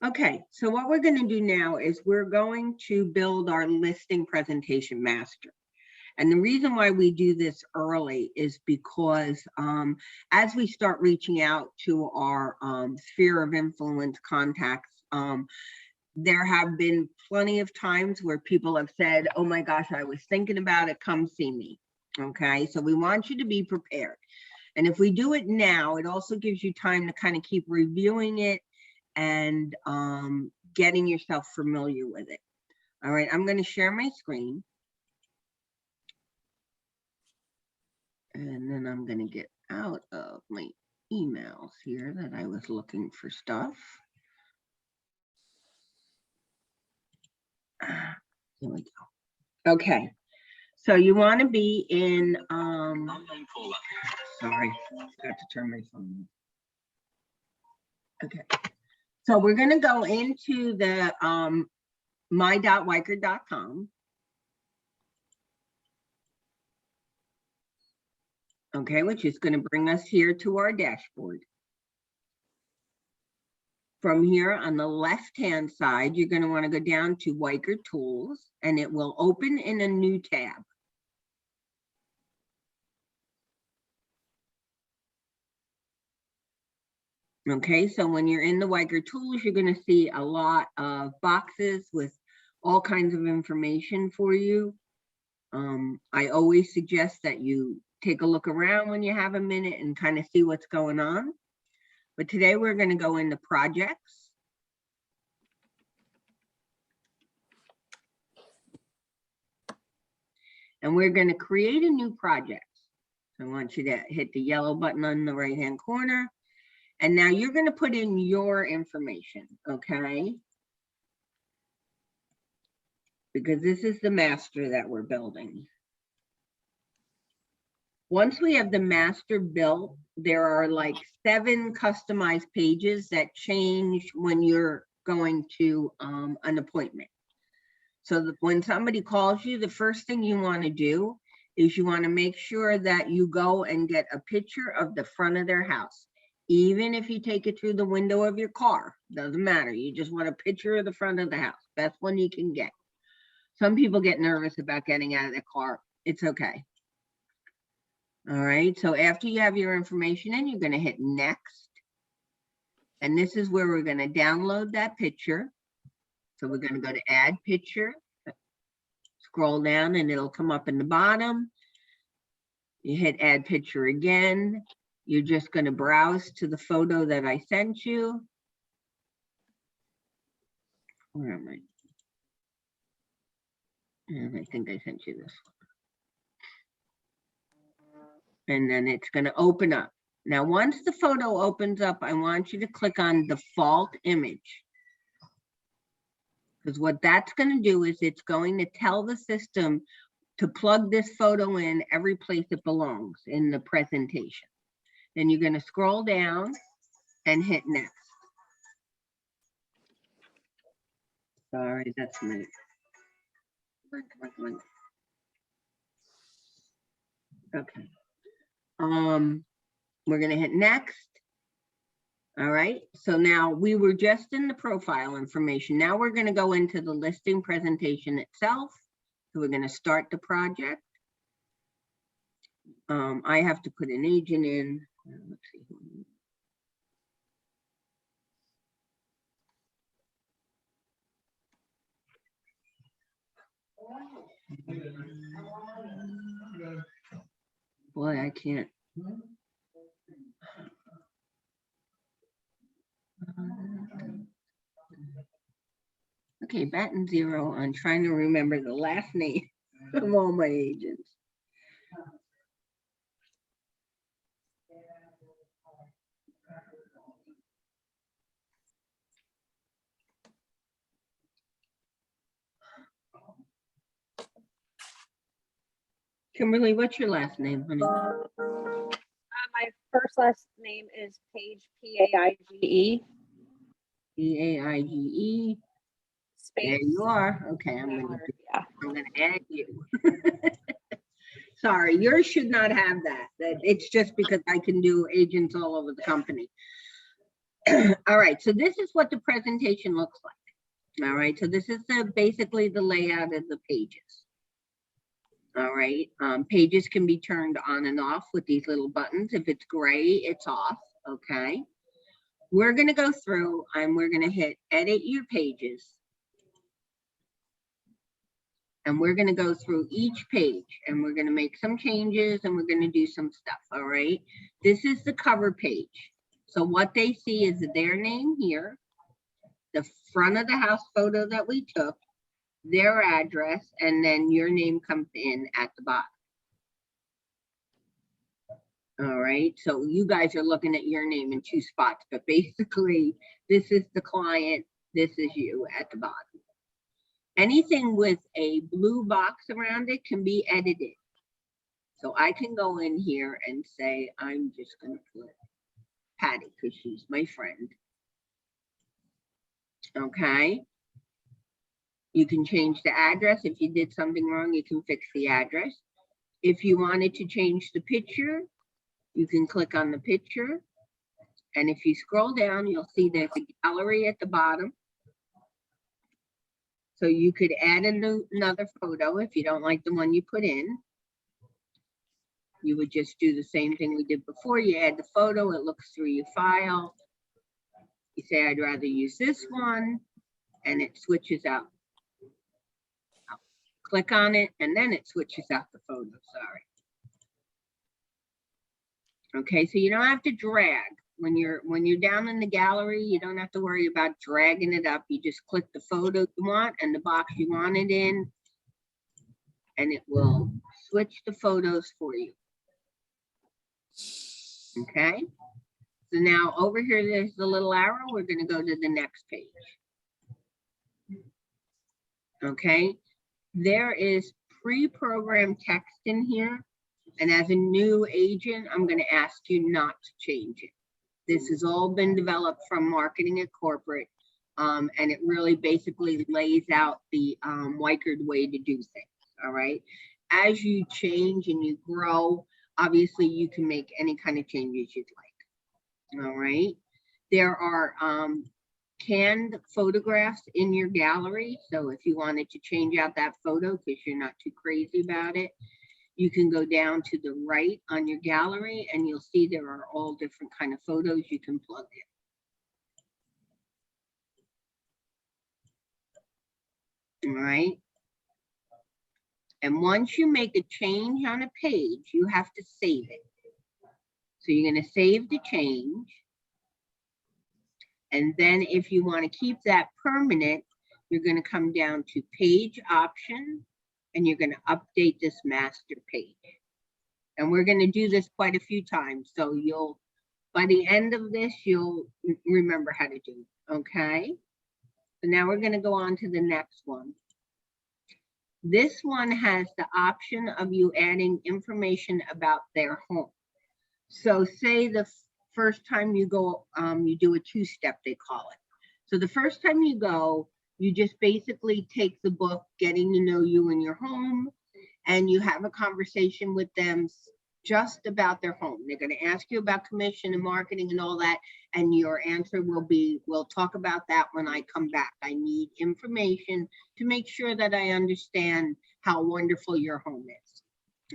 Okay, so what we're going to do now is we're going to build our listing presentation master. And the reason why we do this early is because as we start reaching out to our sphere of influence contacts, there have been plenty of times where people have said, oh my gosh, I was thinking about it, come see me. Okay, so we want you to be prepared. And if we do it now, it also gives you time to kind of keep reviewing it and getting yourself familiar with it. All right, I'm going to share my screen. And then I'm going to get out of my emails here that I was looking for stuff. Here we go. Okay, so you want to be in, sorry, got to turn my phone on. Okay, so we're going to go into the my.weichert.com. Okay, which is going to bring us here to our dashboard. From here on the left-hand side, you're going to want to go down to Weichert Tools, and it will open in a new tab. Okay, so when you're in the Weichert Tools, you're going to see a lot of boxes with all kinds of information for you. I always suggest that you take a look around when you have a minute and kind of see what's going on. But today we're going to go into projects. And we're going to create a new project. So I want you to hit the yellow button on the right-hand corner. And now you're going to put in your information, okay? Because this is the master that we're building. Once we have the master built, there are like 7 customized pages that change when you're going to an appointment. So when somebody calls you, the first thing you want to do is you want to make sure that you go and get a picture of the front of their house. Even if you take it through the window of your car, doesn't matter. You just want a picture of the front of the house. Best one you can get. Some people get nervous about getting out of their car. It's okay. All right, so after you have your information in, you're going to hit next. And this is where we're going to download that picture. So we're going to go to add picture, scroll down, and it'll come up in the bottom. You hit add picture again. You're just going to browse to the photo that I sent you. Where am I? And I think I sent you this one. And then it's going to open up. Now, once the photo opens up, I want you to click on default image. Because what that's going to do is it's going to tell the system to plug this photo in every place it belongs in the presentation. Then you're going to scroll down and hit next. Sorry, that's me. Come on. Okay. We're going to hit next. All right. So now we were just in the profile information. Now we're going to go into the listing presentation itself. So we're going to start the project. I have to put an agent in. Let's see. Boy, I can't. Okay, Batten 0 on trying to remember the last name of all my agents. Kimberly, what's your last name, honey? My first last name is Paige, P-A-I-G-E. P-A-I-G-E. Space. There you are. Okay, I'm gonna add you. Sorry, yours should not have that. It's just because I can do agents all over the company. All right, so this is what the presentation looks like. All right, so this is basically the layout of the pages. All right, pages can be turned on and off with these little buttons. If it's gray, it's off, okay? We're gonna go through and we're gonna hit edit your pages. And we're gonna go through each page and we're gonna make some changes and we're gonna do some stuff, all right? This is the cover page. So what they see is their name here, the front of the house photo that we took, their address, and then your name comes in at the bottom. All right, so you guys are looking at your name in two spots, but basically this is the client, this is you at the bottom. Anything with a blue box around it can be edited. So I can go in here and say, I'm just gonna put Patty because she's my friend. Okay. You can change the address. If you did something wrong, you can fix the address. If you wanted to change the picture, you can click on the picture. And if you scroll down, you'll see there's a gallery at the bottom. So you could add another photo if you don't like the one you put in. You would just do the same thing we did before. You add the photo, it looks through your file. You say, I'd rather use this one, and it switches out. Click on it, and then it switches out the photo, sorry. Okay, so you don't have to drag. When you're down in the gallery, you don't have to worry about dragging it up. You just click the photo you want and the box you want it in, and it will switch the photos for you. Okay, so now over here, there's the little arrow. We're gonna go to the next page. Okay, there is pre-programmed text in here. And as a new agent, I'm gonna ask you not to change it. This has all been developed from Marketing at Corporate, and it really basically lays out the Weichert way to do things, all right? As you change and you grow, obviously you can make any kind of changes you'd like, all right? There are canned photographs in your gallery, so if you wanted to change out that photo because you're not too crazy about it, you can go down to the right on your gallery and you'll see there are all different kind of photos you can plug in. All right. And once you make a change on a page, you have to save it. So you're going to save the change. And then if you want to keep that permanent, you're going to come down to page option. And you're going to update this master page. And we're going to do this quite a few times. So you'll, by the end of this, you'll remember how to do it, okay? So now we're going to go on to the next one. This one has the option of you adding information about their home. So say the first time you go, you do a two-step, they call it. So the first time you go, you just basically take the book, Getting to Know You and Your Home, and you have a conversation with them just about their home. They're going to ask you about commission and marketing and all that, and your answer will be, we'll talk about that when I come back. I need information to make sure that I understand how wonderful your home is.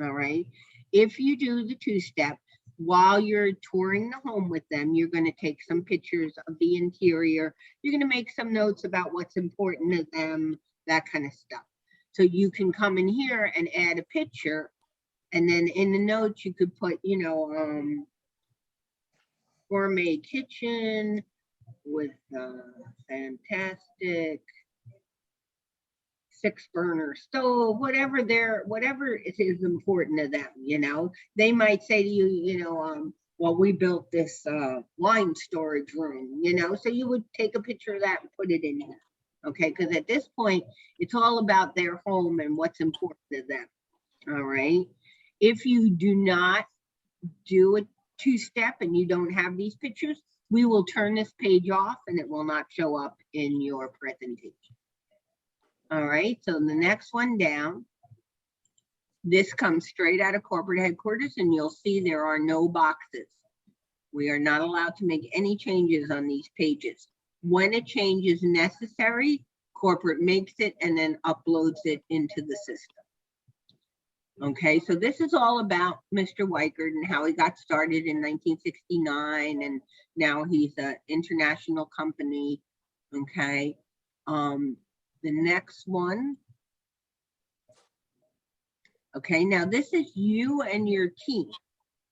All right. If you do the two-step, while you're touring the home with them, you're going to take some pictures of the interior. You're going to make some notes about what's important to them, that kind of stuff. So you can come in here and add a picture. And then in the notes, you could put, you know, gourmet kitchen with fantastic 6-burner stove, whatever is important to them, you know. They might say to you, you know, well, we built this wine storage room, you know, so you would take a picture of that and put it in here, okay? Because at this point, it's all about their home and what's important to them, all right? If you do not do a two-step and you don't have these pictures, we will turn this page off and it will not show up in your presentation. All right, so the next one down, this comes straight out of corporate headquarters and you'll see there are no boxes. We are not allowed to make any changes on these pages. When a change is necessary, corporate makes it and then uploads it into the system. Okay, so this is all about Mr. Weichert and how he got started in 1969, and now he's an international company. Okay, the next one. Okay, now this is you and your team.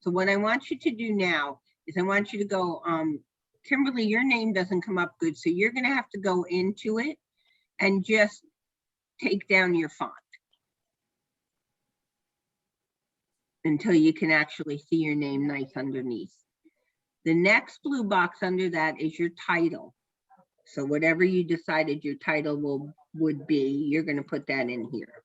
So what I want you to do now is I want you to go, Kimberly, your name doesn't come up good, so you're gonna have to go into it and just take down your font until you can actually see your name nice underneath. The next blue box under that is your title. So whatever you decided your title would be, you're gonna put that in here.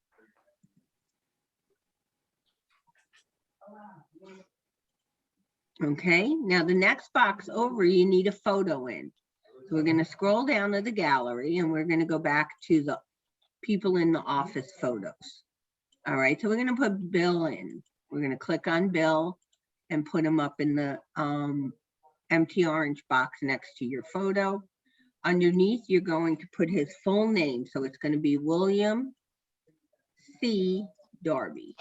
Okay, now the next box over, you need a photo in. So we're gonna scroll down to the gallery and we're gonna go back to the people in the office photos. All right, so we're gonna put Bill in. We're gonna click on Bill and put him up in the empty orange box next to your photo. Underneath, you're going to put his full name. So it's gonna be William C. Darby.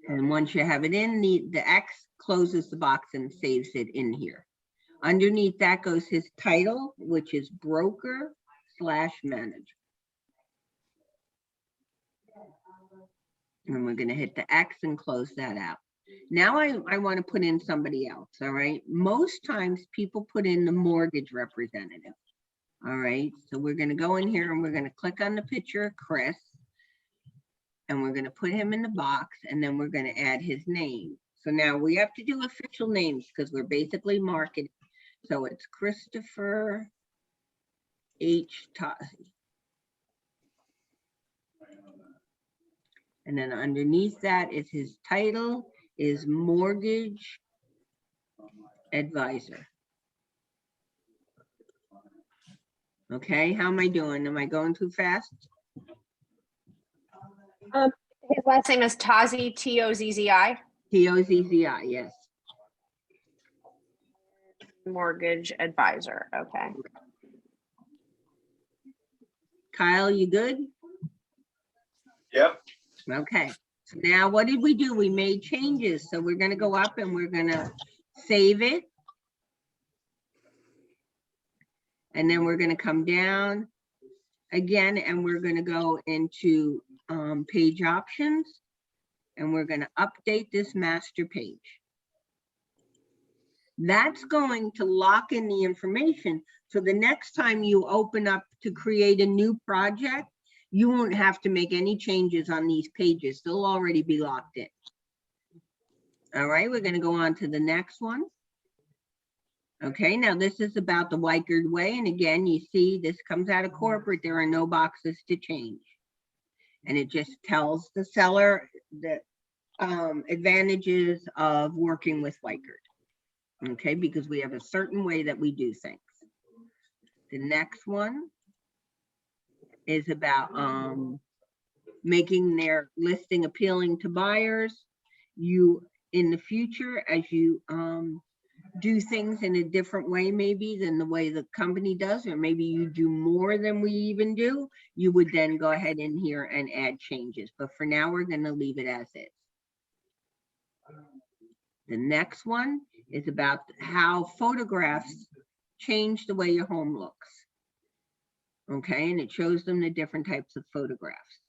And once you have it in, the X closes the box and saves it in here. Underneath that goes his title, which is broker/manager. And we're gonna hit the X and close that out. Now I wanna put in somebody else, all right? Most times people put in the mortgage representative, all right? So we're gonna go in here and we're gonna click on the picture of Chris. And we're gonna put him in the box and then we're gonna add his name. So now we have to do official names because we're basically marketing. So it's Christopher H. Tozzi. And then underneath that is his title is mortgage advisor. Okay, how am I doing? Am I going too fast? His last name is Tozzi, T-O-Z-Z-I. T-O-Z-Z-I, yes. Mortgage advisor, okay. Kyle, you good? Yep. Okay, so now what did we do? We made changes. So we're gonna go up and we're gonna save it. And then we're gonna come down again and we're gonna go into page options and we're gonna update this master page. That's going to lock in the information. So the next time you open up to create a new project, you won't have to make any changes on these pages. They'll already be locked in. All right, we're gonna go on to the next one. Okay, now this is about the Weichert way. And again, you see this comes out of corporate. There are no boxes to change. And it just tells the seller the advantages of working with Weichert. Okay, because we have a certain way that we do things. The next one is about making their listing appealing to buyers. You, in the future, as you do things in a different way maybe than the way the company does, or maybe you do more than we even do, you would then go ahead in here and add changes. But for now, we're gonna leave it as is. The next one is about how photographs change the way your home looks. Okay, and it shows them the different types of photographs.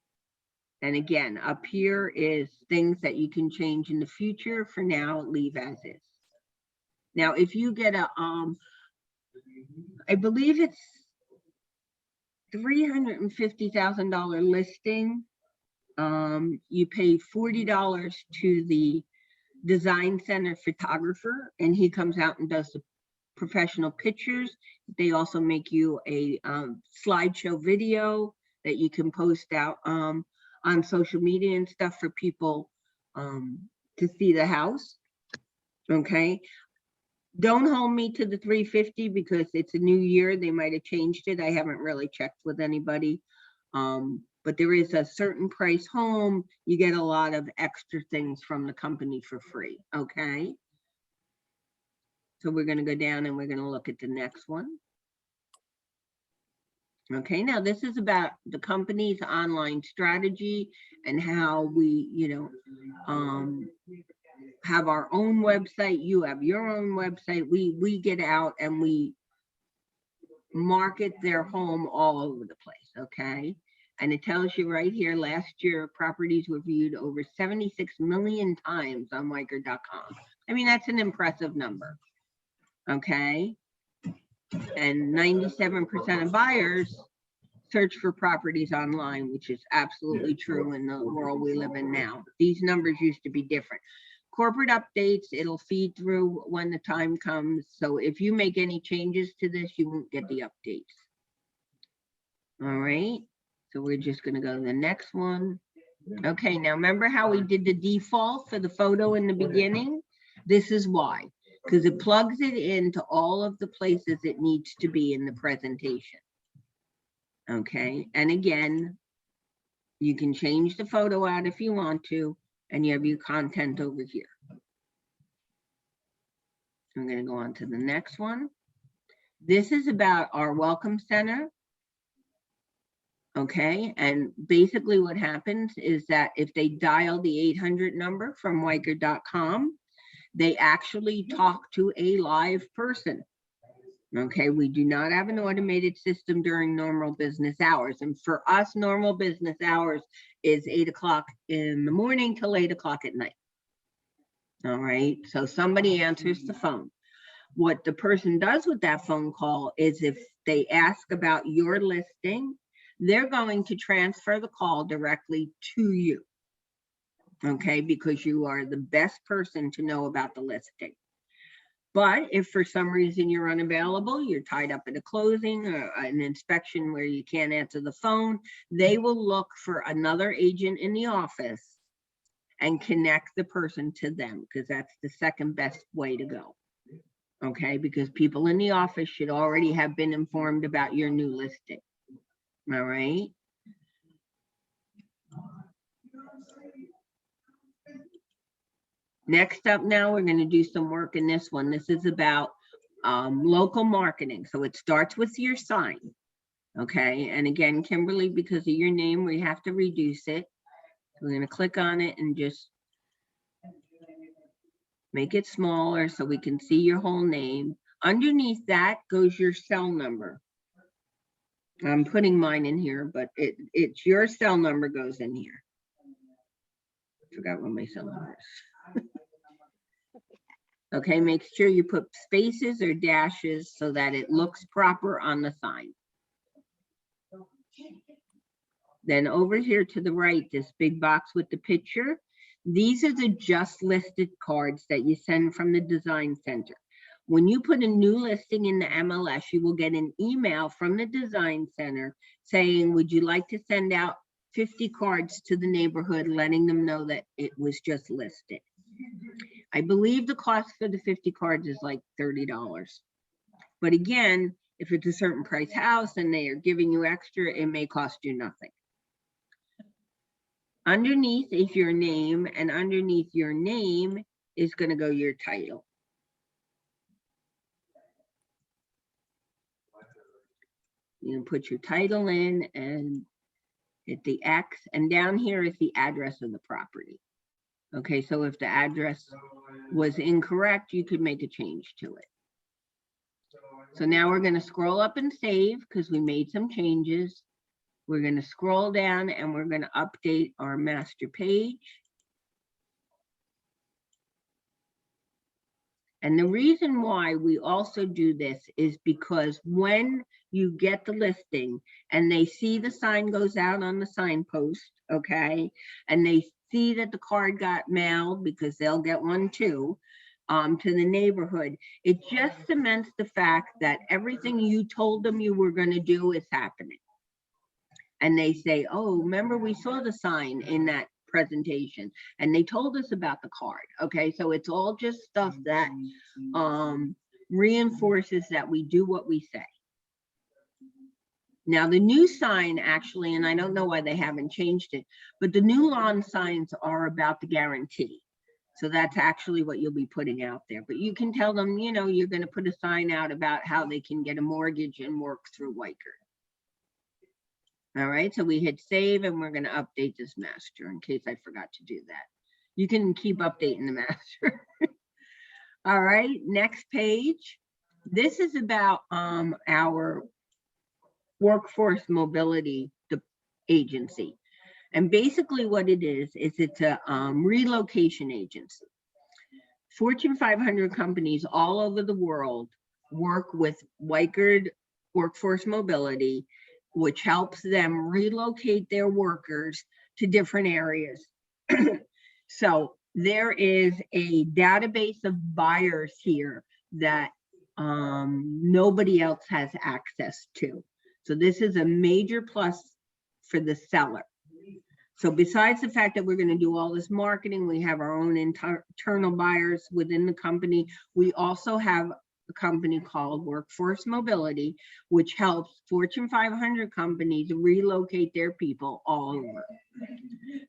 And again, up here is things that you can change in the future. For now, leave as is. Now, if you get a, I believe it's $350,000 listing, you pay $40 to the design center photographer, and he comes out and does the professional pictures. They also make you a slideshow video that you can post out on social media and stuff for people to see the house. Okay, don't hold me to the 350 because it's a new year. They might have changed it. I haven't really checked with anybody, but there is a certain price home. You get a lot of extra things from the company for free, okay? So we're gonna go down and we're gonna look at the next one. Okay, now this is about the company's online strategy and how we, have our own website. You have your own website. We get out and we market their home all over the place, okay? And it tells you right here, last year, properties were viewed over 76 million times on Weichert.com. I mean, that's an impressive number, okay? And 97% of buyers search for properties online, which is absolutely true in the world we live in now. These numbers used to be different. Corporate updates, it'll feed through when the time comes. So if you make any changes to this, you won't get the updates. All right, so we're just gonna go to the next one. Okay, now remember how we did the default for the photo in the beginning? This is why, because it plugs it into all of the places it needs to be in the presentation. Okay, and again, you can change the photo out if you want to, and you have your content over here. I'm going to go on to the next one. This is about our welcome center. Okay, and basically what happens is that if they dial the 800 number from Weichert.com, they actually talk to a live person. Okay, we do not have an automated system during normal business hours. And for us, normal business hours is 8 o'clock in the morning till 8 o'clock at night. All right, so somebody answers the phone. What the person does with that phone call is if they ask about your listing, they're going to transfer the call directly to you. Okay, because you are the best person to know about the listing. But if for some reason you're unavailable, you're tied up at a closing or an inspection where you can't answer the phone, they will look for another agent in the office and connect the person to them, because that's the second best way to go. Okay, because people in the office should already have been informed about your new listing. All right. Next up now, we're going to do some work in this one. This is about local marketing. So it starts with your sign. Okay, and again, Kimberly, because of your name, we have to reduce it. We're going to click on it and just make it smaller so we can see your whole name. Underneath that goes your cell number. I'm putting mine in here, but it's your cell number goes in here. Forgot what my cell number is. Okay, make sure you put spaces or dashes so that it looks proper on the sign. Then over here to the right, this big box with the picture, these are the just listed cards that you send from the design center. When you put a new listing in the MLS, you will get an email from the design center saying, would you like to send out 50 cards to the neighborhood, letting them know that it was just listed. I believe the cost for the 50 cards is like $30. But again, if it's a certain price house and they are giving you extra, it may cost you nothing. Underneath is your name, and underneath your name is going to go your title. You can put your title in and hit the X, and down here is the address of the property. Okay, so if the address was incorrect, you could make a change to it. So now we're going to scroll up and save because we made some changes. We're going to scroll down and we're going to update our master page. And the reason why we also do this is because when you get the listing and they see the sign goes out on the signpost, okay, and they see that the card got mailed, because they'll get one too, to the neighborhood, it just cements the fact that everything you told them you were going to do is happening. And they say, oh, remember we saw the sign in that presentation and they told us about the card. Okay, so it's all just stuff that reinforces that we do what we say. Now, the new sign actually, and I don't know why they haven't changed it, but the new lawn signs are about the guarantee. So that's actually what you'll be putting out there. But you can tell them, you know, you're going to put a sign out about how they can get a mortgage and work through Wyker. All right, so we hit save and we're going to update this master in case I forgot to do that. You can keep updating the master. All right, next page. This is about our workforce mobility agency. And basically what it is it's a relocation agency. Fortune 500 companies all over the world work with Wyker Workforce Mobility, which helps them relocate their workers to different areas. So there is a database of buyers here that nobody else has access to. So this is a major plus for the seller. So besides the fact that we're going to do all this marketing, we have our own internal buyers within the company. We also have a company called Workforce Mobility, which helps Fortune 500 companies relocate their people all over.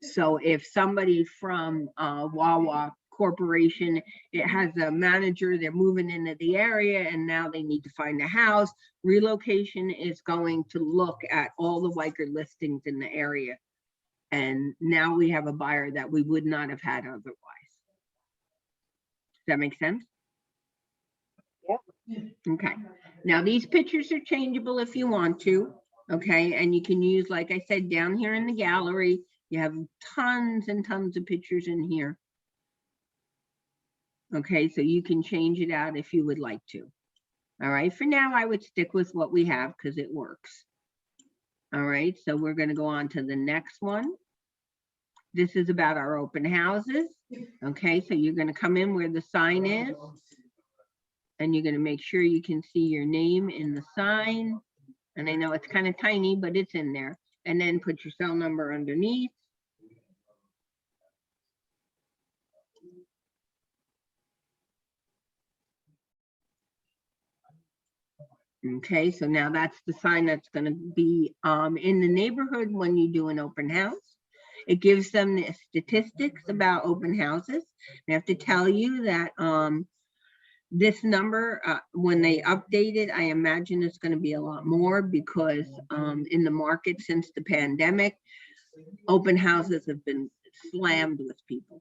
So if somebody from Wawa Corporation, it has a manager, they're moving into the area and now they need to find a house, relocation is going to look at all the Wyker listings in the area. And now we have a buyer that we would not have had otherwise. Does that make sense? Yeah. Okay. Now these pictures are changeable if you want to. Okay. And you can use, like I said, down here in the gallery, you have tons and tons of pictures in here. Okay. So you can change it out if you would like to. All right. For now, I would stick with what we have because it works. All right, so we're going to go on to the next one. This is about our open houses. Okay, so you're going to come in where the sign is. And you're going to make sure you can see your name in the sign. And I know it's kind of tiny, but it's in there. And then put your cell number underneath. Okay, so now that's the sign that's going to be in the neighborhood when you do an open house. It gives them the statistics about open houses. I have to tell you that this number, when they update it, I imagine it's going to be a lot more because in the market since the pandemic, open houses have been slammed with people.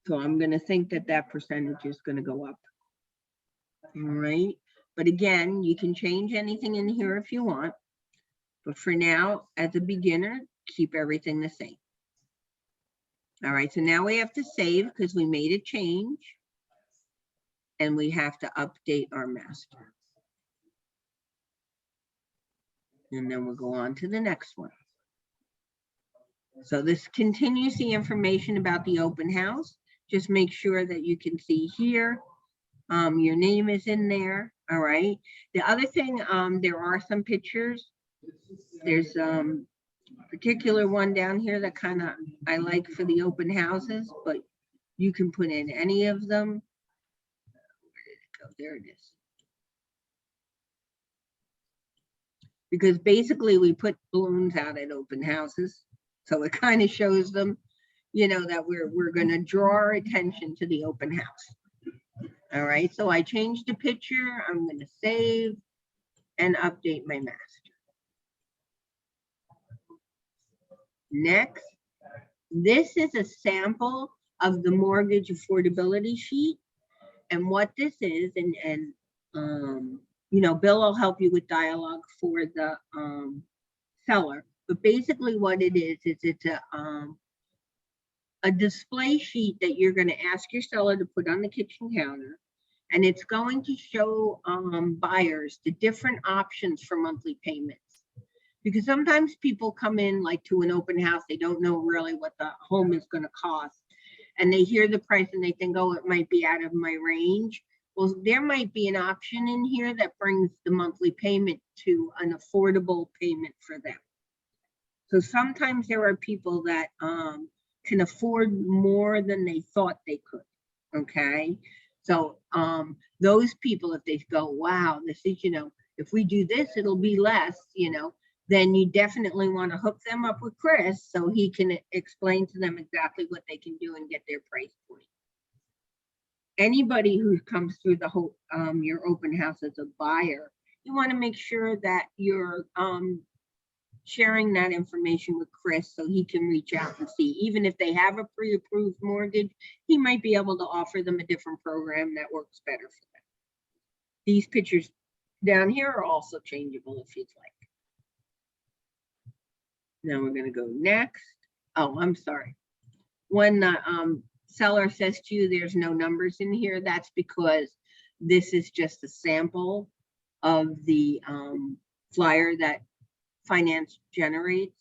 So I'm going to think that that percentage is going to go up. All right. But again, you can change anything in here if you want. But for now, as a beginner, keep everything the same. All right, so now we have to save because we made a change. And we have to update our master. And then we'll go on to the next one. So this continues the information about the open house. Just make sure that you can see here. Your name is in there. All right. The other thing, there are some pictures. There's particular one down here that kind of I like for the open houses, but you can put in any of them. Where did it go? There it is. Because basically we put balloons out at open houses. So it kind of shows them, you know, that we're going to draw our attention to the open house. All right, so I changed the picture. I'm going to save and update my master. Next, this is a sample of the mortgage affordability sheet. And what this is, and you know, Bill will help you with dialogue for the seller. But basically what it is it's a display sheet that you're going to ask your seller to put on the kitchen counter. And it's going to show buyers the different options for monthly payments. Because sometimes people come in like to an open house, they don't know really what the home is going to cost. And they hear the price and they think, oh, it might be out of my range. Well, there might be an option in here that brings the monthly payment to an affordable payment for them. So sometimes there are people that can afford more than they thought they could. Okay. So those people, if they go, wow, this is, you know, if we do this, it'll be less, you know, then you definitely want to hook them up with Chris so he can explain to them exactly what they can do and get their price point. Anybody who comes through the whole your open house as a buyer, you want to make sure that you're sharing that information with Chris so he can reach out and see. Even if they have a pre-approved mortgage, he might be able to offer them a different program that works better for them. These pictures down here are also changeable if you'd like. Now we're going to go next. Oh, I'm sorry. When the seller says to you there's no numbers in here, that's because this is just a sample of the flyer that finance generates,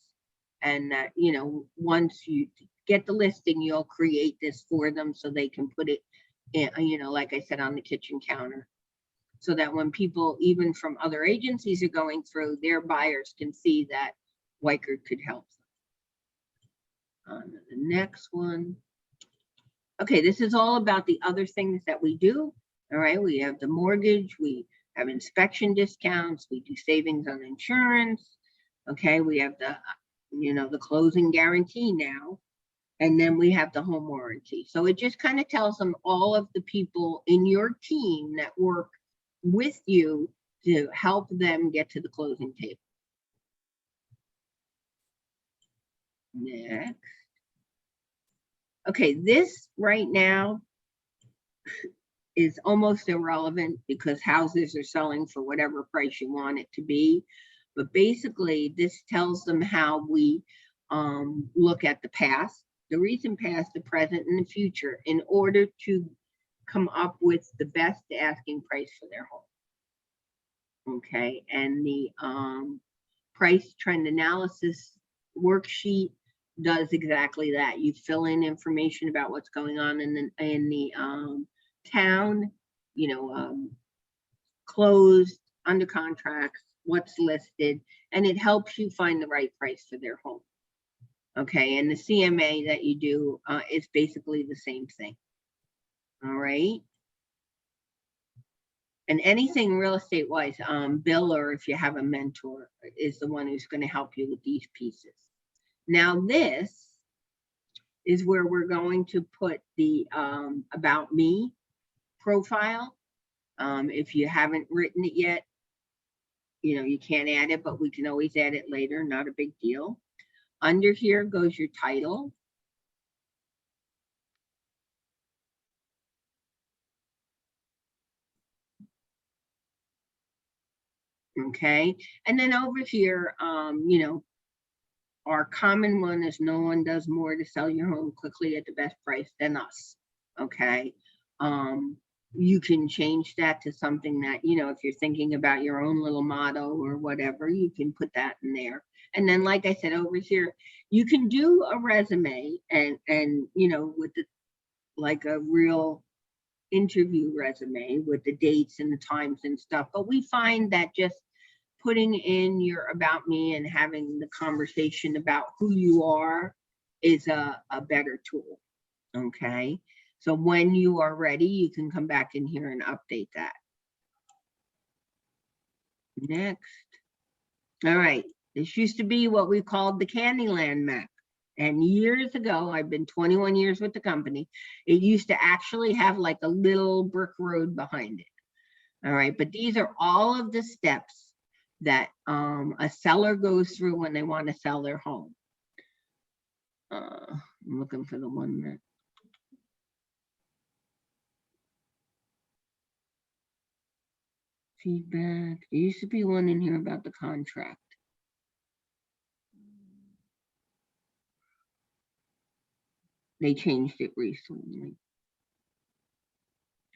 and that, you know, once you get the listing, you'll create this for them so they can put it in, you know, like I said, on the kitchen counter, so that when people even from other agencies are going through, their buyers can see that Weichert could help them. On the next one. Okay, this is all about the other things that we do. All right, we have the mortgage, we have inspection discounts, we do savings on insurance. Okay, we have the, you know, the closing guarantee now, and then we have the home warranty. So it just kind of tells them all of the people in your team that work with you to help them get to the closing table. Next. Okay, this right now is almost irrelevant because houses are selling for whatever price you want it to be. But basically, this tells them how we look at the past, the recent past, the present, and the future in order to come up with the best asking price for their home. Okay, and the price trend analysis worksheet does exactly that. You fill in information about what's going on in the town, you know, closed, under contracts, what's listed, and it helps you find the right price for their home. Okay, and the CMA that you do is basically the same thing. All right. And anything real estate wise, Bill, or if you have a mentor, is the one who's going to help you with these pieces. Now this is where we're going to put the about me profile. If you haven't written it yet, you know, you can't add it, but we can always add it later, not a big deal. Under here goes your title. Okay, and then over here, you know, our common one is no one does more to sell your home quickly at the best price than us. Okay, you can change that to something that, you know, if you're thinking about your own little motto or whatever, you can put that in there. And then, like I said, over here, you can do a resume and you know, with the, like a real interview resume with the dates and the times and stuff. But we find that just putting in your about me and having the conversation about who you are is a better tool. Okay, so when you are ready, you can come back in here and update that. Next. All right, this used to be what we called the Candyland map. And years ago, I've been 21 years with the company, it used to actually have like a little brick road behind it. All right, but these are all of the steps that a seller goes through when they want to sell their home. I'm looking for the one that. Feedback. There used to be one in here about the contract. They changed it recently.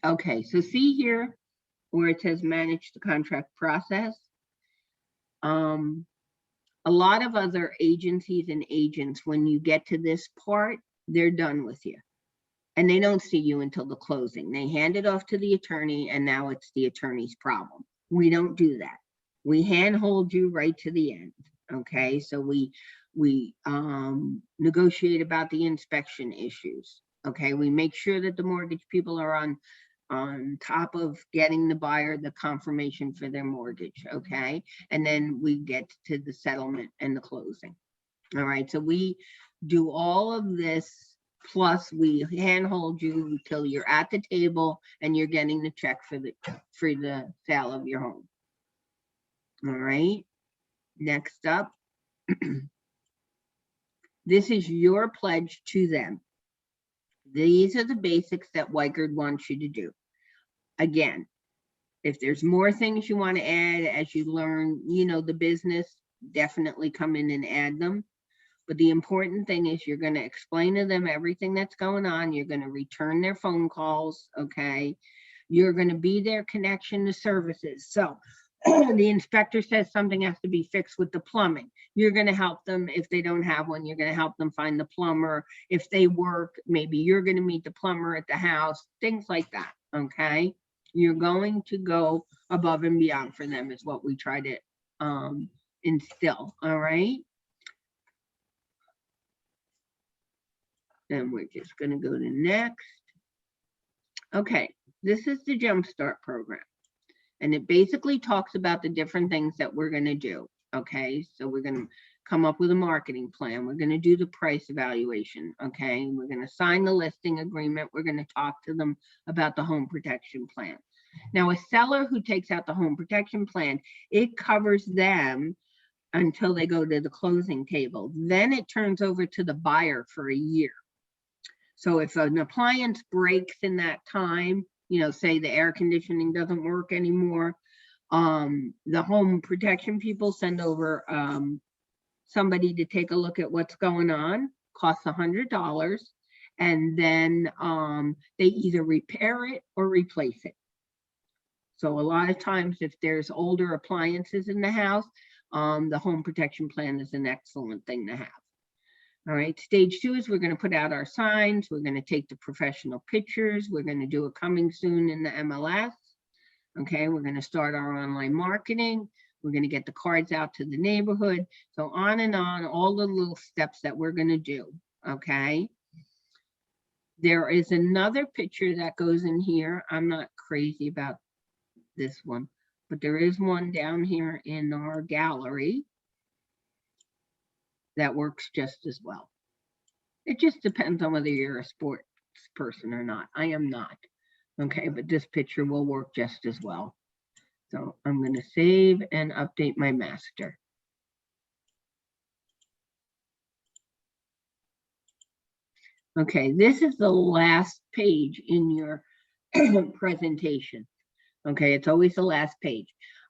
Okay, so see here where it says manage the contract process. A lot of other agencies and agents, when you get to this part, they're done with you. And they don't see you until the closing. They hand it off to the attorney, and now it's the attorney's problem. We don't do that. We handhold you right to the end. Okay, so we negotiate about the inspection issues. Okay, we make sure that the mortgage people are on top of getting the buyer the confirmation for their mortgage, okay? And then we get to the settlement and the closing. All right, so we do all of this, plus we handhold you till you're at the table and you're getting the check for the sale of your home. All right, next up. This is your pledge to them. These are the basics that Weichert wants you to do. Again, if there's more things you want to add as you learn, you know, the business, definitely come in and add them. But the important thing is you're going to explain to them everything that's going on. You're going to return their phone calls, okay? You're going to be their connection to services. So the inspector says something has to be fixed with the plumbing. You're going to help them. If they don't have one, you're going to help them find the plumber. If they work, maybe you're going to meet the plumber at the house, things like that, okay? You're going to go above and beyond for them is what we try to instill, all right? Then we're just going to go to next. Okay, this is the Jumpstart program. And it basically talks about the different things that we're going to do. Okay, so we're going to come up with a marketing plan. We're going to do the price evaluation. Okay, we're going to sign the listing agreement. We're going to talk to them about the home protection plan. Now, a seller who takes out the home protection plan, it covers them until they go to the closing table. Then it turns over to the buyer for a year. So if an appliance breaks in that time, you know, say the air conditioning doesn't work anymore, the home protection people send over somebody to take a look at what's going on, costs $100, and then they either repair it or replace it. So a lot of times if there's older appliances in the house, the home protection plan is an excellent thing to have. All right, stage 2 is we're going to put out our signs. We're going to take the professional pictures. We're going to do a coming soon in the MLS. Okay, we're going to start our online marketing. We're going to get the cards out to the neighborhood. So on and on, all the little steps that we're going to do. Okay. There is another picture that goes in here. I'm not crazy about this one, but there is one down here in our gallery that works just as well. It just depends on whether you're a sports person or not. I am not. Okay, but this picture will work just as well. So I'm going to save and update my master. Okay, this is the last page in your presentation. Okay, it's always the last page.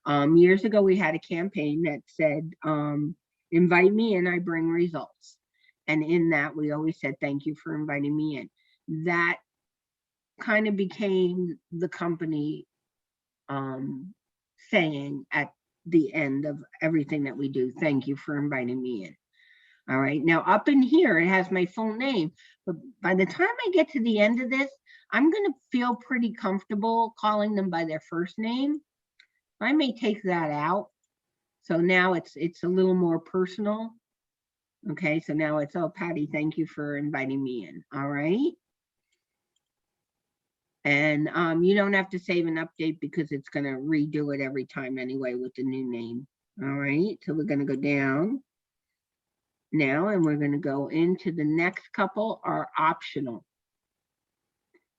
Years ago, we had a campaign that said, invite me in, I bring results. And in that, we always said, thank you for inviting me in. That kind of became the company saying at the end of everything that we do, thank you for inviting me in. All right, now up in here, it has my full name, but by the time I get to the end of this, I'm going to feel pretty comfortable calling them by their first name. I may take that out. So now it's a little more personal. Okay, so now it's, oh, Patty, thank you for inviting me in. All right. And you don't have to save an update because it's going to redo it every time anyway with the new name. All right, so we're going to go down now and we're going to go into the next couple are optional.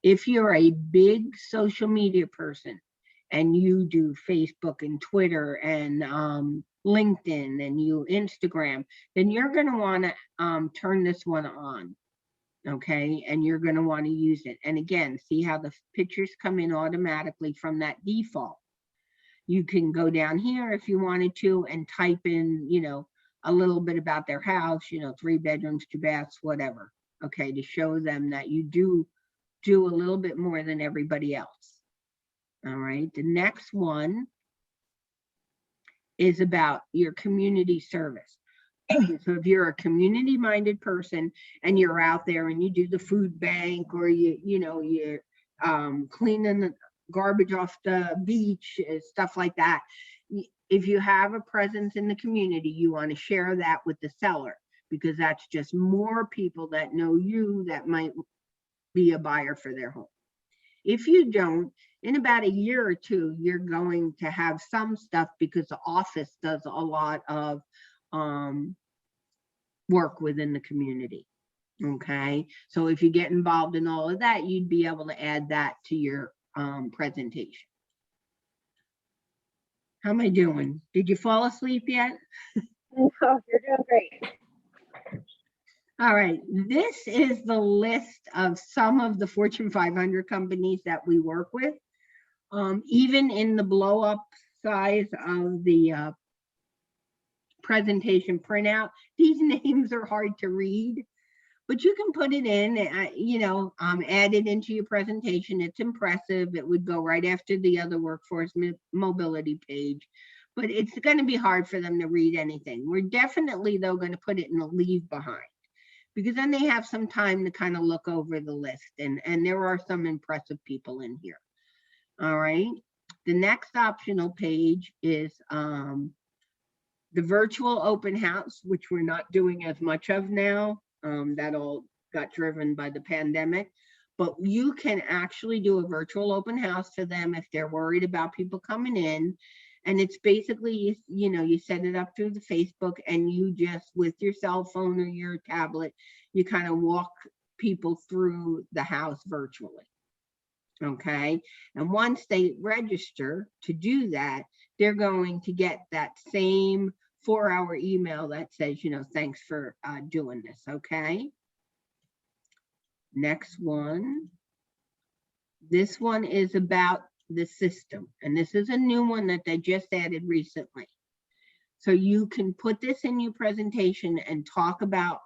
If you're a big social media person and you do Facebook and Twitter and LinkedIn and you Instagram, then you're going to want to turn this one on. Okay, and you're going to want to use it. And again, see how the pictures come in automatically from that default. You can go down here if you wanted to and type in, you know, a little bit about their house, you know, 3 bedrooms, 2 baths, whatever. Okay, to show them that you do a little bit more than everybody else. All right, the next one is about your community service. So if you're a community-minded person and you're out there and you do the food bank or you're cleaning the garbage off the beach, stuff like that. If you have a presence in the community, you want to share that with the seller because that's just more people that know you that might be a buyer for their home. If you don't, in about a year or two, you're going to have some stuff because the office does a lot of work within the community. Okay, so if you get involved in all of that, you'd be able to add that to your presentation. How am I doing? Did you fall asleep yet? No, you're doing great. All right, this is the list of some of the Fortune 500 companies that we work with. Even in the blow up size of the presentation printout, these names are hard to read, but you can put it in, add it into your presentation. It's impressive. It would go right after the other workforce mobility page, but it's going to be hard for them to read anything. We're definitely, though, going to put it in a leave behind, because then they have some time to kind of look over the list, and there are some impressive people in here. All right. The next optional page is the virtual open house, which we're not doing as much of now. That all got driven by the pandemic, but you can actually do a virtual open house for them if they're worried about people coming in. And it's basically, you set it up through the Facebook, and you just, with your cell phone or your tablet, you kind of walk people through the house virtually. Okay, and once they register to do that, they're going to get that same 4-hour email that says, thanks for doing this. Okay, next one. This one is about the system, and this is a new one that they just added recently. So you can put this in your presentation and talk about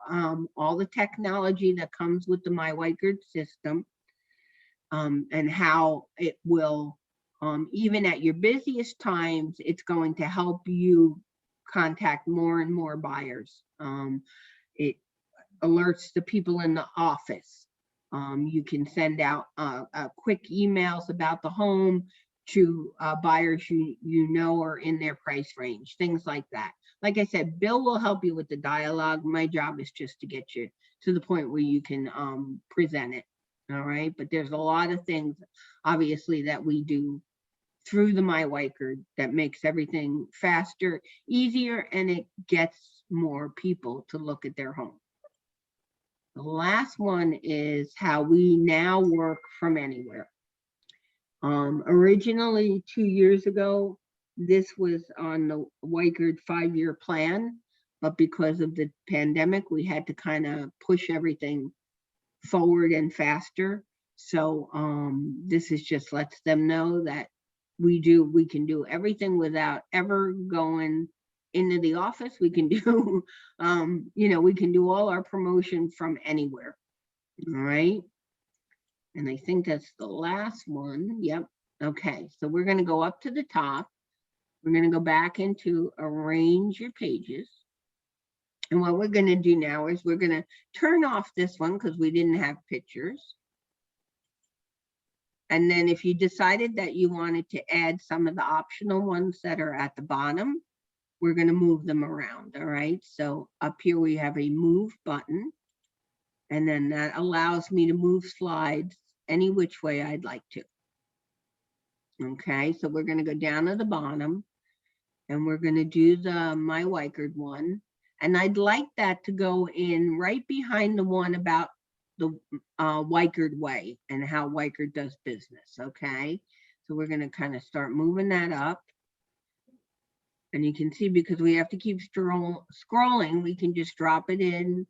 all the technology that comes with the MyWhiteGrid system, and how it will, even at your busiest times, it's going to help you contact more and more buyers. It alerts the people in the office. You can send out quick emails about the home to buyers you know are in their price range, things like that. Like I said, Bill will help you with the dialogue. My job is just to get you to the point where you can present it. All right, but there's a lot of things, obviously, that we do through the MyWhiteGrid that makes everything faster, easier, and it gets more people to look at their home. The last one is how we now work from anywhere. Originally, 2 years ago, this was on the WhiteGrid 5-year plan, but because of the pandemic, we had to kind of push everything forward and faster. So this is just lets them know that we can do everything without ever going into the office. We can do we can do all our promotion from anywhere. All right, and I think that's the last one. Yep. Okay, so we're going to go up to the top. We're going to go back into arrange your pages. And what we're going to do now is we're going to turn off this one because we didn't have pictures. And then if you decided that you wanted to add some of the optional ones that are at the bottom, we're going to move them around. All right. So up here we have a move button. And then that allows me to move slides any which way I'd like to. Okay. So we're going to go down to the bottom, and we're going to do the MyWhiteGrid one. And I'd like that to go in right behind the one about the WhiteGrid way and how WhiteGrid does business. Okay, so we're going to kind of start moving that up. And you can see, because we have to keep scrolling, we can just drop it in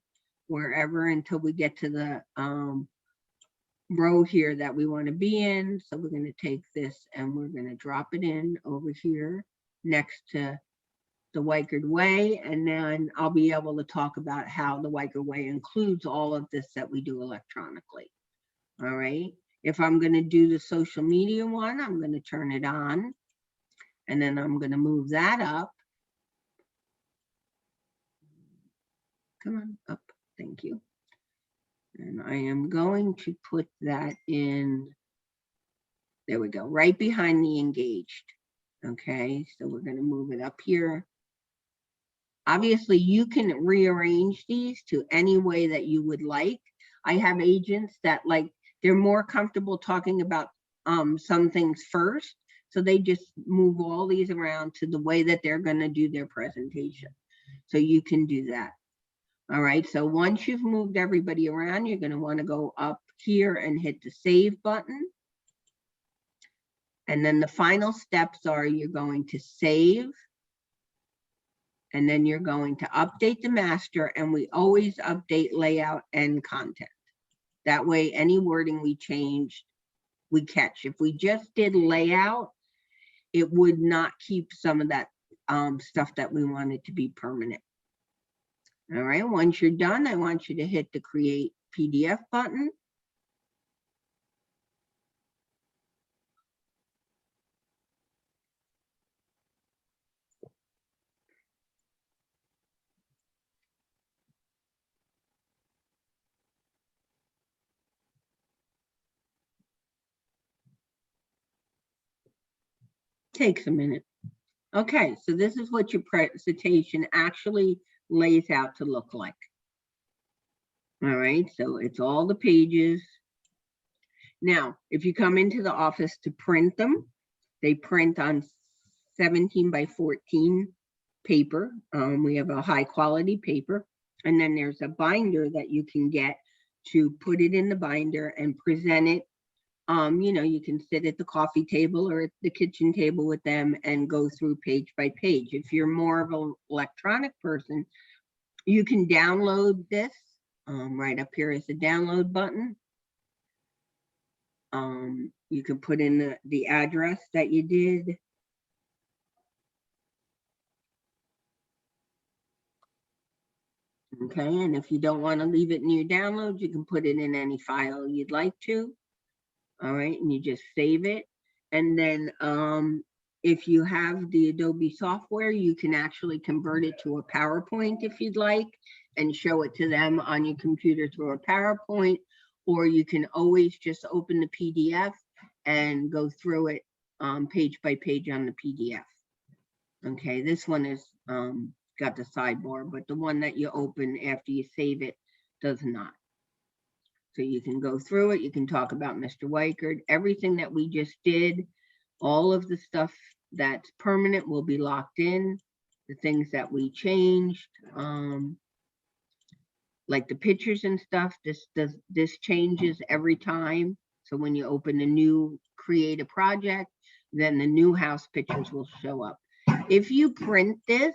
wherever until we get to the row here that we want to be in. So we're going to take this and we're going to drop it in over here next to the WhiteGrid way, and then I'll be able to talk about how the WhiteGrid way includes all of this that we do electronically. All right, if I'm going to do the social media one, I'm going to turn it on, and then I'm going to move that up. Come on up, thank you. And I am going to put that in, there we go, right behind the engaged. Okay, so we're going to move it up here. Obviously, you can rearrange these to any way that you would like. I have agents that they're more comfortable talking about some things first. So they just move all these around to the way that they're going to do their presentation. So you can do that. All right, so once you've moved everybody around, you're going to want to go up here and hit the save button. And then the final steps are you're going to save. And then you're going to update the master, and we always update layout and content. That way, any wording we changed, we catch. If we just did layout, it would not keep some of that stuff that we wanted to be permanent. All right, once you're done, I want you to hit the create PDF button. Takes a minute. Okay, so this is what your presentation actually lays out to look like. All right, so it's all the pages. Now, if you come into the office to print them, they print on 17 by 14 paper. We have a high quality paper. And then there's a binder that you can get to put it in the binder and present it. You know, you can sit at the coffee table or at the kitchen table with them and go through page by page. If you're more of an electronic person, you can download this. Right up here is the download button. You can put in the address that you did. Okay, and if you don't want to leave it in your downloads, you can put it in any file you'd like to. All right, and you just save it. And then if you have the Adobe software, you can actually convert it to a PowerPoint if you'd like, and show it to them on your computer through a PowerPoint, or you can always just open the PDF and go through it page by page on the PDF. Okay, this one is got the sidebar, but the one that you open after you save it does not. So you can go through it, you can talk about Mr. Weichert, everything that we just did, all of the stuff that's permanent will be locked in, the things that we changed, like the pictures and stuff, this changes every time. So when you open a new, create a project, then the new house pictures will show up. If you print this,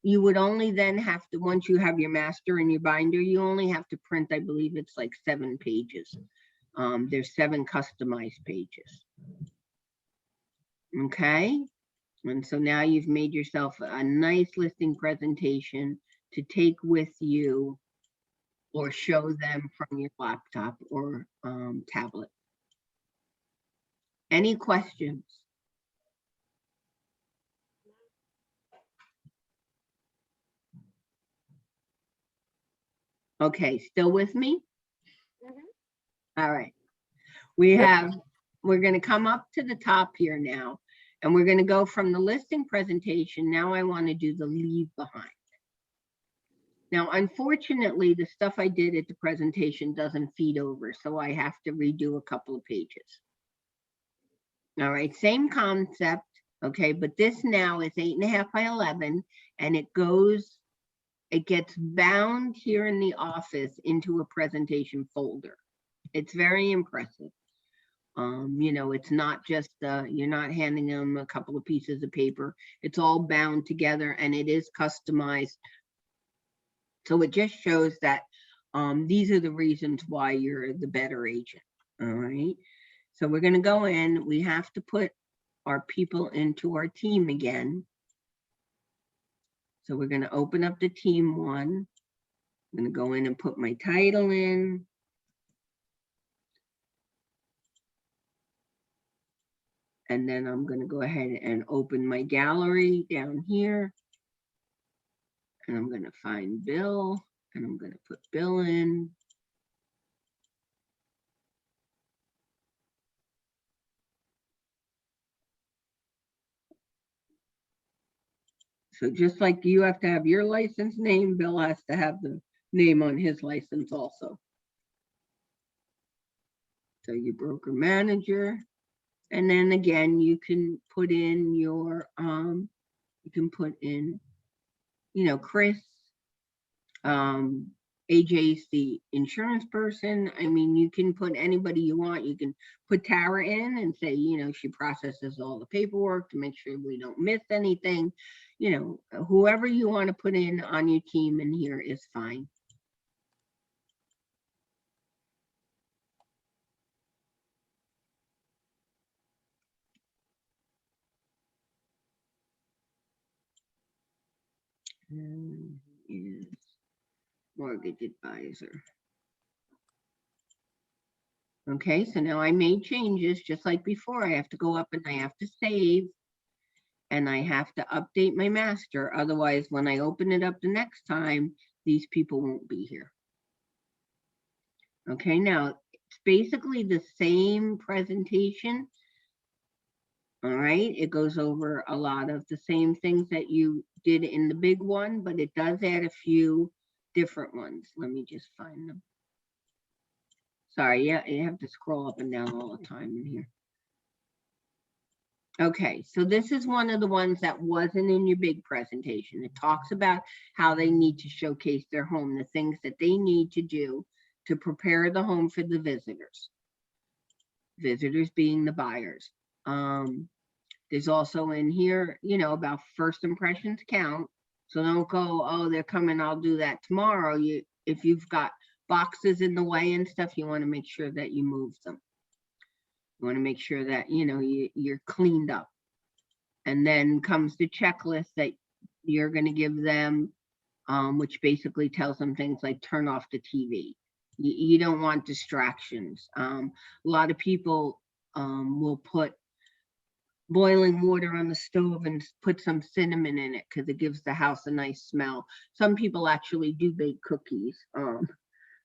you would only then have to, once you have your master and your binder, you only have to print, I believe it's like 7 pages. There's 7 customized pages. Okay. And so now you've made yourself a nice listing presentation to take with you or show them from your laptop or tablet. Any questions? Okay, still with me? All right. We're going to come up to the top here now, and we're going to go from the listing presentation. Now I want to do the leave behind. Now, unfortunately, the stuff I did at the presentation doesn't feed over, so I have to redo a couple of pages. All right, same concept, okay, but this now is 8.5 by 11, and it gets bound here in the office into a presentation folder. It's very impressive. You know, it's not just, you're not handing them a couple of pieces of paper. It's all bound together and it is customized. So it just shows that these are the reasons why you're the better agent. All right. So we're going to go in. We have to put our people into our team again. So we're going to open up the team one. I'm going to go in and put my title in. And then I'm going to go ahead and open my gallery down here. And I'm going to find Bill, and I'm going to put Bill in. So just like you have to have your license name, Bill has to have the name on his license also. So your broker manager, And then again, you can put in your, you can put in, you know, Chris, AJ's the insurance person. I mean, you can put anybody you want. You can put Tara in and say, you know, she processes all the paperwork to make sure we don't miss anything. You know, whoever you want to put in on your team in here is fine. Is mortgage advisor. Okay, so now I made changes just like before. I have to go up and I have to save. And I have to update my master. Otherwise, when I open it up the next time, these people won't be here. Okay, now it's basically the same presentation. All right, it goes over a lot of the same things that you did in the big one, but it does add a few different ones. Let me just find them. Sorry, yeah, you have to scroll up and down all the time in here. Okay, so this is one of the ones that wasn't in your big presentation. It talks about how they need to showcase their home, the things that they need to do to prepare the home for the visitors. Visitors being the buyers. There's also in here, you know, about first impressions count. So don't go, oh, they're coming, I'll do that tomorrow. If you've got boxes in the way and stuff, you want to make sure that you move them. You want to make sure that, you know, you're cleaned up. And then comes the checklist that you're going to give them, which basically tells them things like turn off the TV. You don't want distractions. A lot of people will put boiling water on the stove and put some cinnamon in it because it gives the house a nice smell. Some people actually do bake cookies,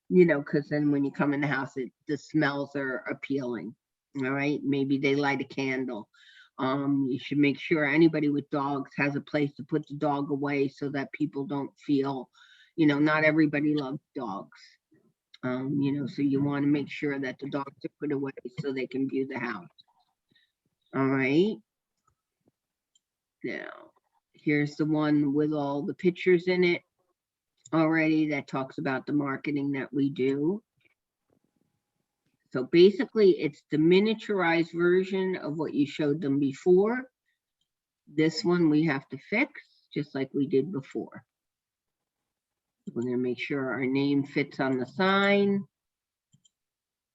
you know, because then when you come in the house, the smells are appealing. All right, maybe they light a candle. You should make sure anybody with dogs has a place to put the dog away so that people don't feel, you know, not everybody loves dogs. You know, so you want to make sure that the dogs are put away so they can view the house. All right. Now, here's the one with all the pictures in it already that talks about the marketing that we do. So basically, it's the miniaturized version of what you showed them before. This one we have to fix, just like we did before. We're going to make sure our name fits on the sign.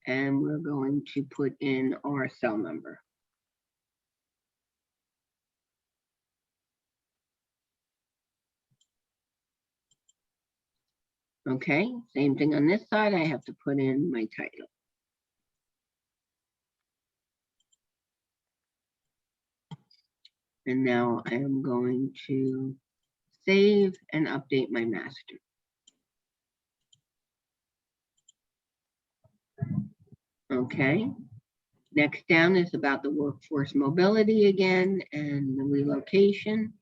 And we're going to put in our cell number. Okay, same thing on this side. I have to put in my title. And now I am going to save and update my master. Okay, next down is about the workforce mobility again and the relocation.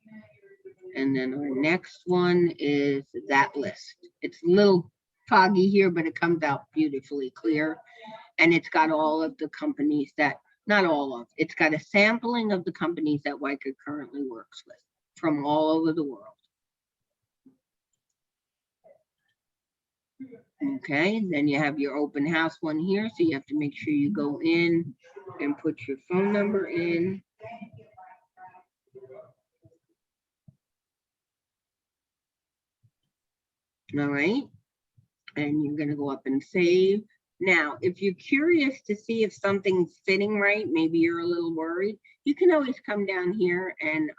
And then our next one is that list. It's a little foggy here, but it comes out beautifully clear. And it's got all of the companies that, not all of, it's got a sampling of the companies that WICA currently works with from all over the world. Okay, then you have your open house one here. So you have to make sure you go in and put your phone number in. All right, and you're gonna go up and save. Now, if you're curious to see if something's fitting right, maybe you're a little worried, you can always come down here and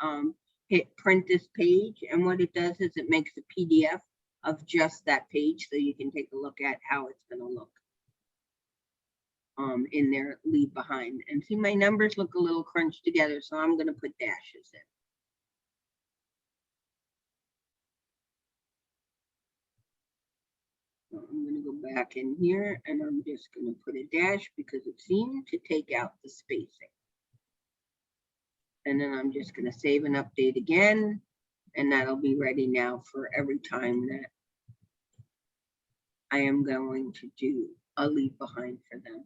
hit print this page. And what it does is it makes a PDF of just that page so you can take a look at how it's gonna look in their leave behind. And see, my numbers look a little crunched together, so I'm gonna put dashes in. So I'm going to go back in here and I'm just going to put a dash because it seemed to take out the spacing. And then I'm just going to save and update again. And that'll be ready now for every time that I am going to do a leave behind for them.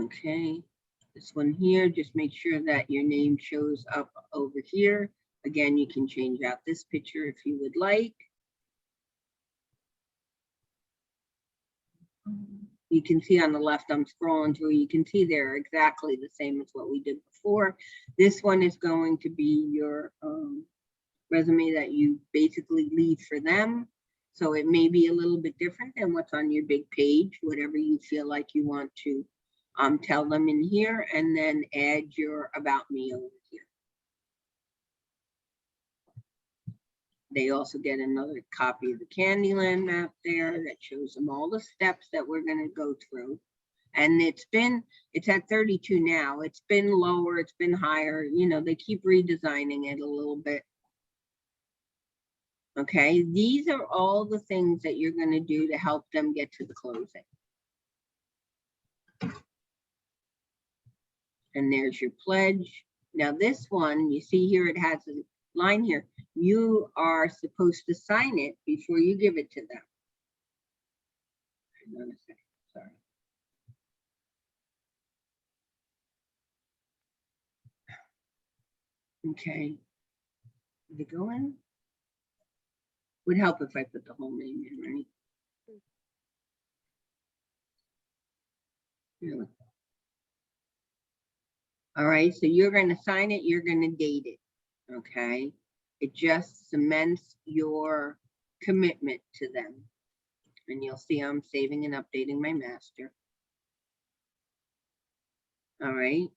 Okay, this one here, just make sure that your name shows up over here. Again, you can change out this picture if you would like. You can see on the left, I'm scrolling through, you can see they're exactly the same as what we did before. This one is going to be your resume that you basically leave for them. So it may be a little bit different than what's on your big page, whatever you feel like you want to tell them in here, and then add your about me over here. They also get another copy of the Candyland map there that shows them all the steps that we're going to go through. And it's at 32 now. It's been lower, it's been higher. You know, they keep redesigning it a little bit. Okay, these are all the things that you're going to do to help them get to the closing. And there's your pledge. Now this one, you see here, it has a line here. You are supposed to sign it before you give it to them. Hang on a second, sorry. Okay. Did it go in? Would help if I put the whole name in, right? Yeah. All right, so you're going to sign it, you're going to date it, okay? It just cements your commitment to them. And you'll see I'm saving and updating my master. All right.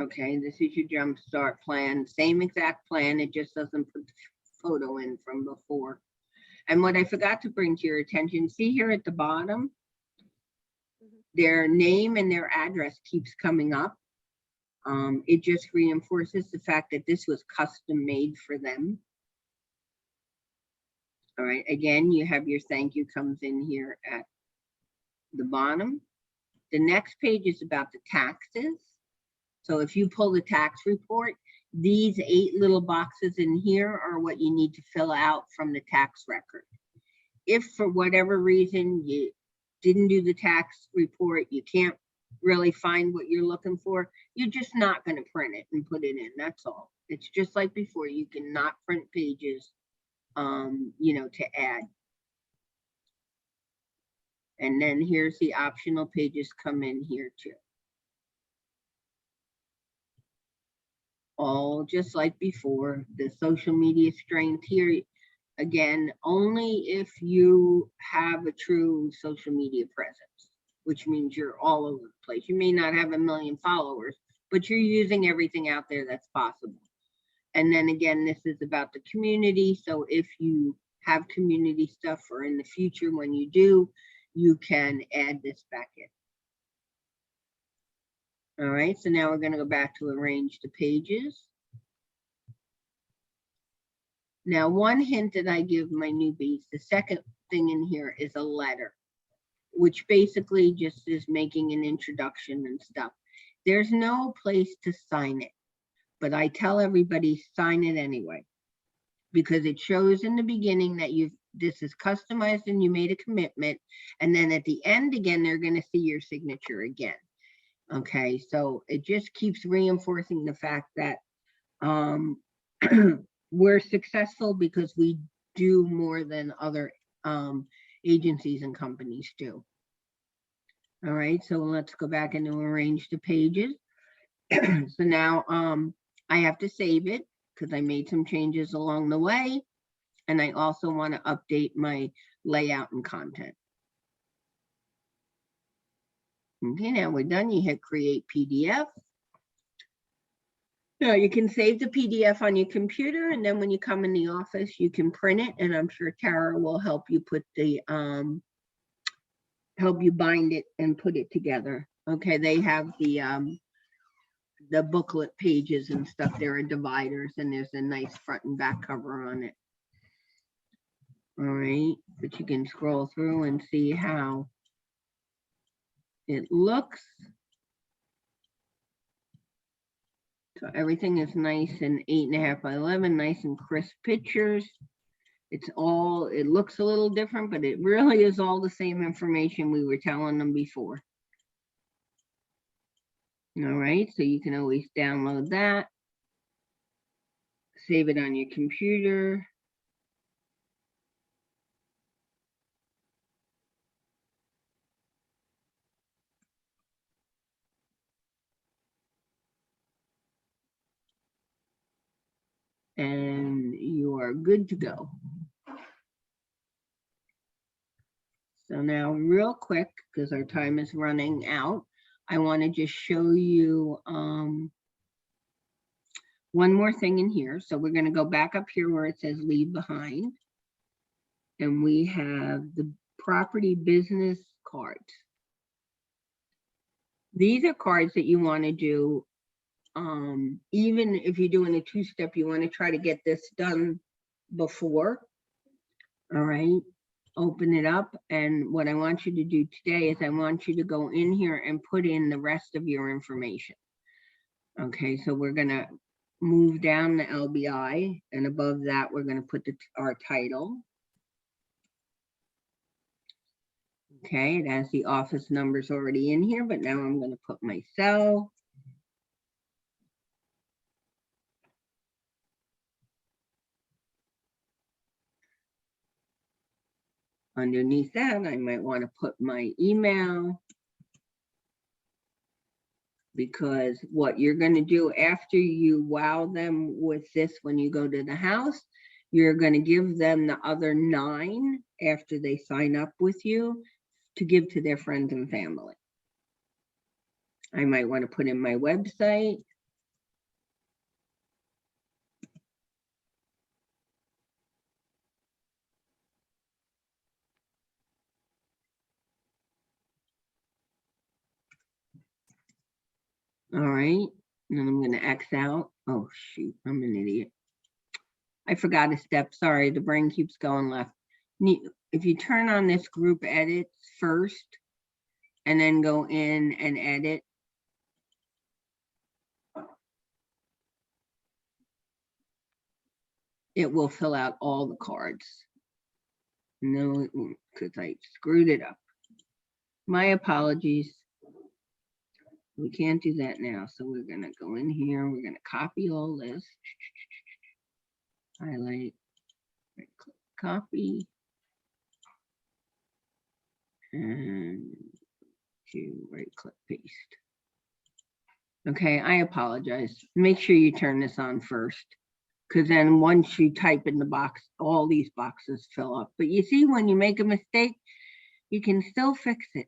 Okay, this is your jumpstart plan, same exact plan, it just doesn't put the photo in from before. And what I forgot to bring to your attention, see here at the bottom, their name and their address keeps coming up. It just reinforces the fact that this was custom made for them. All right, again, you have your thank you comes in here at the bottom. The next page is about the taxes. So if you pull the tax report, these 8 little boxes in here are what you need to fill out from the tax record. If for whatever reason you didn't do the tax report, you can't really find what you're looking for, you're just not going to print it and put it in. That's all. It's just like before. You cannot print pages, you know, to add. And then here's the optional pages come in here too. All just like before. The social media strength here, again, only if you have a true social media presence, which means you're all over the place. You may not have 1 million followers, but you're using everything out there that's possible. And then again, this is about the community. So if you have community stuff, or in the future when you do, you can add this back in. All right, so now we're going to go back to arrange the pages. Now, one hint that I give my newbies, the second thing in here is a letter, which basically just is making an introduction and stuff. There's no place to sign it, but I tell everybody sign it anyway, because it shows in the beginning that this is customized and you made a commitment. And then at the end, again, they're going to see your signature again. Okay, so it just keeps reinforcing the fact that we're successful because we do more than other agencies and companies do. All right, so let's go back and arrange the pages. So now I have to save it because I made some changes along the way. And I also want to update my layout and content. Okay, now we're done. You hit create PDF. Now you can save the PDF on your computer, and then when you come in the office, you can print it. And I'm sure Tara will help you put the help you bind it and put it together. Okay, they have the booklet pages and stuff. There are dividers, and there's a nice front and back cover on it. All right, but you can scroll through and see how it looks. So everything is nice and 8.5 by 11, nice and crisp pictures. it looks a little different, but it really is all the same information we were telling them before. All right, so you can always download that. Save it on your computer. And you are good to go. So now real quick, because our time is running out, I want to just show you one more thing in here. So we're going to go back up here where it says leave behind. And we have the property business cards. These are cards that you want to do. Even if you're doing a two-step, you want to try to get this done before. All right, open it up. And what I want you to do today is I want you to go in here and put in the rest of your information. Okay, so we're going to move down the LBI, and above that, we're going to put our title. Okay, it has the office numbers already in here, but now I'm going to put my cell. Underneath that, I might want to put my email, because what you're going to do after you wow them with this when you go to the house, you're going to give them the other 9 after they sign up with you to give to their friends and family. I might want to put in my website. All right, and I'm going to X out. Oh, shoot, I'm an idiot. I forgot a step. Sorry, the brain keeps going left. If you turn on this group edits first, and then go in and edit, it will fill out all the cards. No, it won't, because I screwed it up. My apologies. We can't do that now. So we're going to go in here. We're going to copy all this. Highlight, right click, copy. And to right click, paste. Okay, I apologize. Make sure you turn this on first, because then once you type in the box, all these boxes fill up. But you see, when you make a mistake, you can still fix it.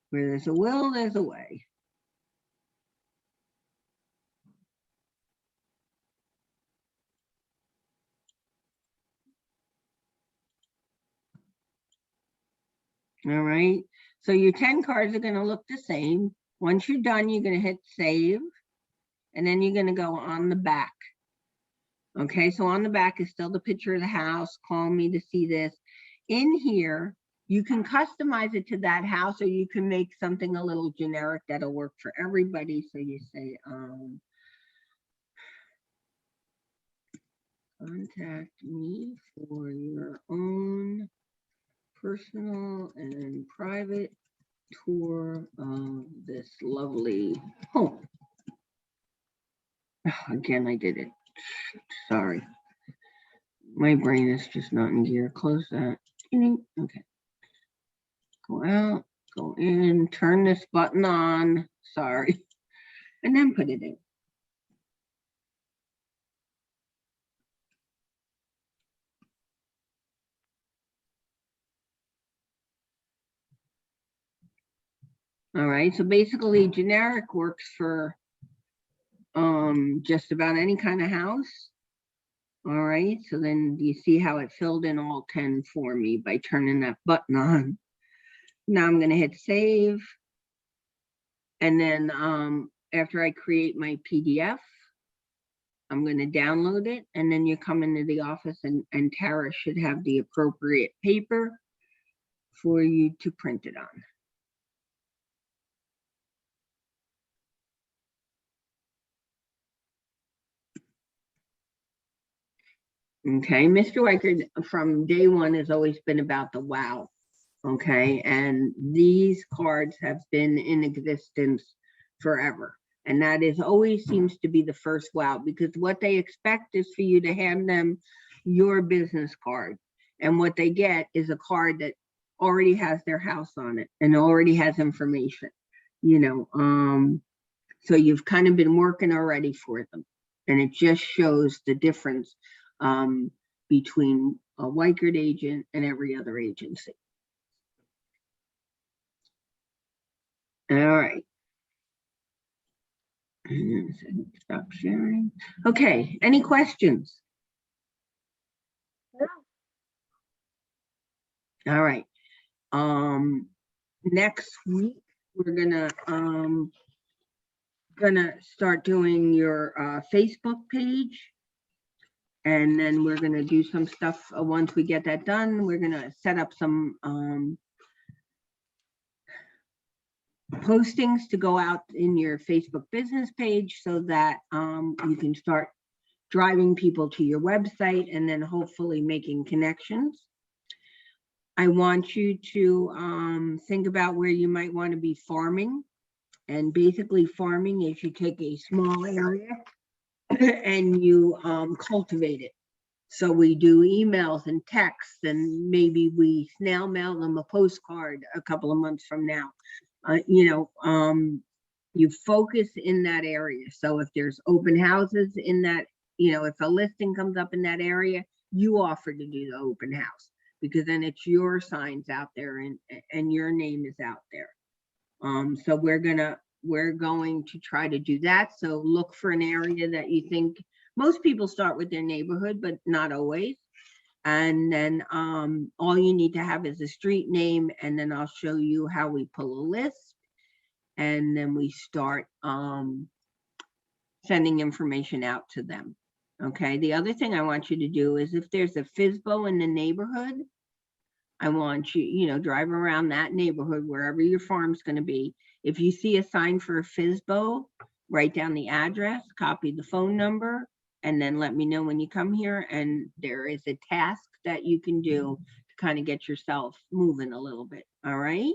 Where there's a will, there's a way. All right, so your 10 cards are going to look the same. Once you're done, you're going to hit save, and then you're going to go on the back. Okay, so on the back is still the picture of the house. Call me to see this. In here, you can customize it to that house, or you can make something a little generic that'll work for everybody. So you say, contact me for your own personal and private tour of this lovely home. Again, I did it. Sorry. My brain is just not in gear. Close that. Okay. Go out, go in, turn this button on. Sorry. And then put it in. All right, so basically generic works for just about any kind of house. All right, so then you see how it filled in all 10 for me by turning that button on. Now I'm going to hit save. And then after I create my PDF, I'm going to download it, and then you come into the office, and Tara should have the appropriate paper for you to print it on. Okay, Mr. Weicker from day one has always been about the wow. Okay, and these cards have been in existence forever. And that is always seems to be the first wow, because what they expect is for you to hand them your business card. And what they get is a card that already has their house on it and already has information, you know. So you've kind of been working already for them. And it just shows the difference between a Weichert agent and every other agency. All right. Stop sharing. Okay, any questions? No. All right. Next week, we're gonna start doing your Facebook page. And then we're gonna do some stuff. Once we get that done, we're gonna set up some postings to go out in your Facebook business page so that you can start driving people to your website and then hopefully making connections. I want you to think about where you might want to be farming. And basically farming is you take a small area and you cultivate it. So we do emails and texts, and maybe we snail mail them a postcard a couple of months from now. You focus in that area. So if there's open houses in that, if a listing comes up in that area, you offer to do the open house, because then it's your signs out there and your name is out there. So we're going to try to do that. So look for an area that you think, most people start with their neighborhood, but not always. And then all you need to have is a street name, and then I'll show you how we pull a list. And then we start sending information out to them. Okay, the other thing I want you to do is if there's a FSBO in the neighborhood, I want you, drive around that neighborhood, wherever your farm's going to be. If you see a sign for a FSBO, write down the address, copy the phone number, and then let me know when you come here. And there is a task that you can do to kind of get yourself moving a little bit. All right.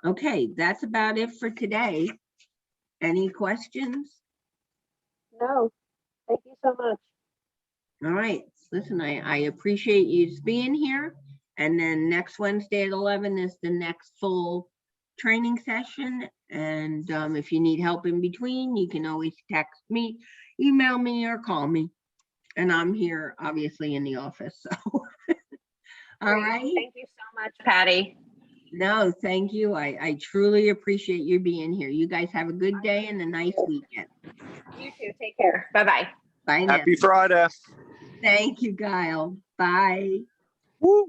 Okay, that's about it for today. Any questions? No. Thank you so much. All right, listen, I appreciate you being here. And then next Wednesday at 11 is the next full training session. And if you need help in between, you can always text me, email me, or call me. And I'm here, obviously, in the office. So, all right. Thank you so much, Patty. No, thank you. I truly appreciate you being here. You guys have a good day and a nice weekend. You too. Take care. Bye-bye. Bye now. Happy Friday. Thank you, Kyle. Bye. Woo.